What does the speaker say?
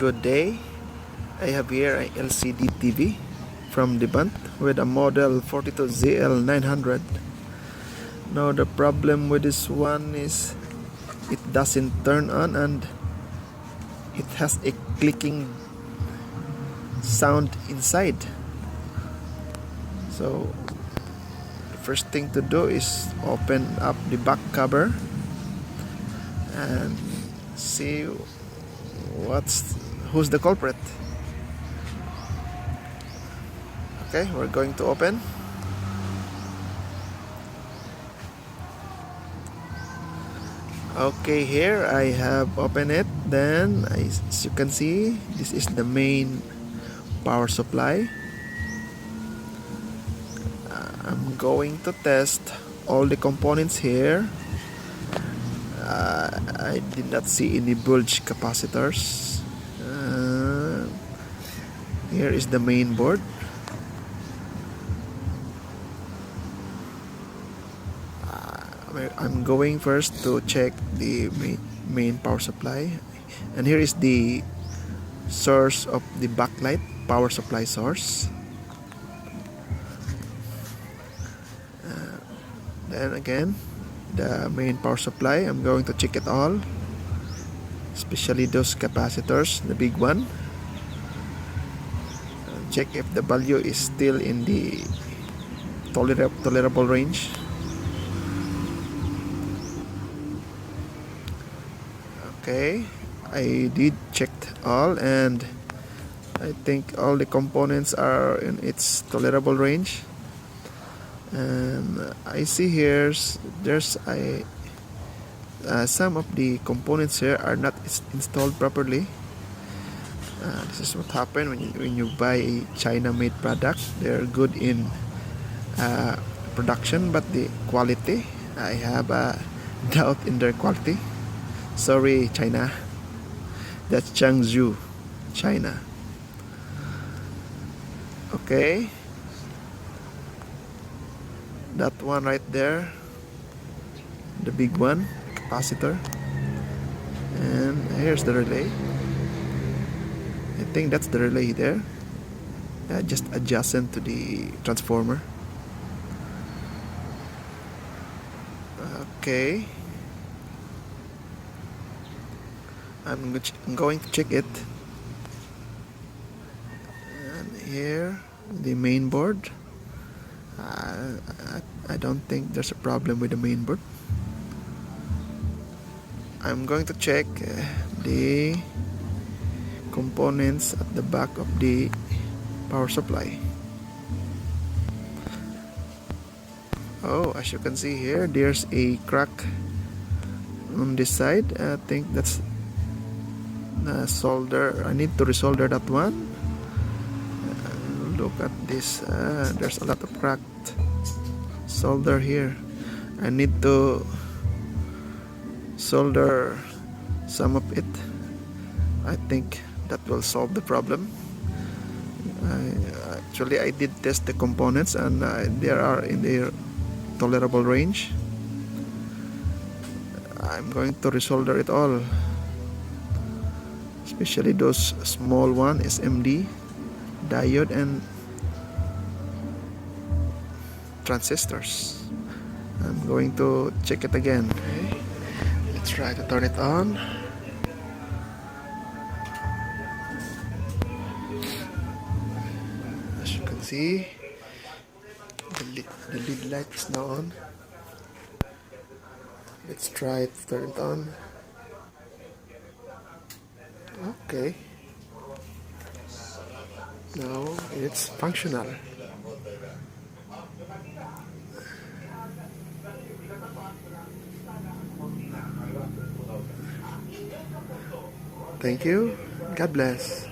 Good day. I have here a LCD TV from Devant with a model 42ZL900. Now the problem with this one is it doesn't turn on and it has a clicking sound inside. So the first thing to do is open up the back cover and see who's the culprit. Okay, we're going to open. Okay, here I have opened it. Then as you can see, this is the main power supply. I'm going to test all the components here. I did not see any bulge capacitors. Here is the main board. I'm going first to check the main power supply, and here is the source of the backlight power supply source. Then again, the main power supply, I'm going to check it all, especially those capacitors, the big one. Check if the value is still in the tolerable range. Okay, I did check all, and I think all the components are in its tolerable range. And I see here there's some of the components here are not installed properly. This is what happened when you buy a China-made product. They're good in production, but the quality, I have a doubt in their quality. Sorry, China. That's Changzhou, China. Okay. That one right there, the big one, capacitor. And here's the relay. I think that's the relay there, just adjacent to the transformer. Okay, I'm going to check it. And here, the main board. I don't think there's a problem with the main board. I'm going to check the components at the back of the power supply. Oh, as you can see here, there's a crack on this side. I think that's the solder. I need to resolder that one. Look at this. There's a lot of cracked solder here. I need to solder some of it. I think that will solve the problem. Actually, I did test the components, and they are in their tolerable range. I'm going to resolder it all, especially those small one, SMD, diode, and transistors. I'm going to check it again. Okay. Let's try to turn it on. As you can see, the lead light is now on. Let's try to turn it on. Okay. Now it's functional. Thank you. God bless.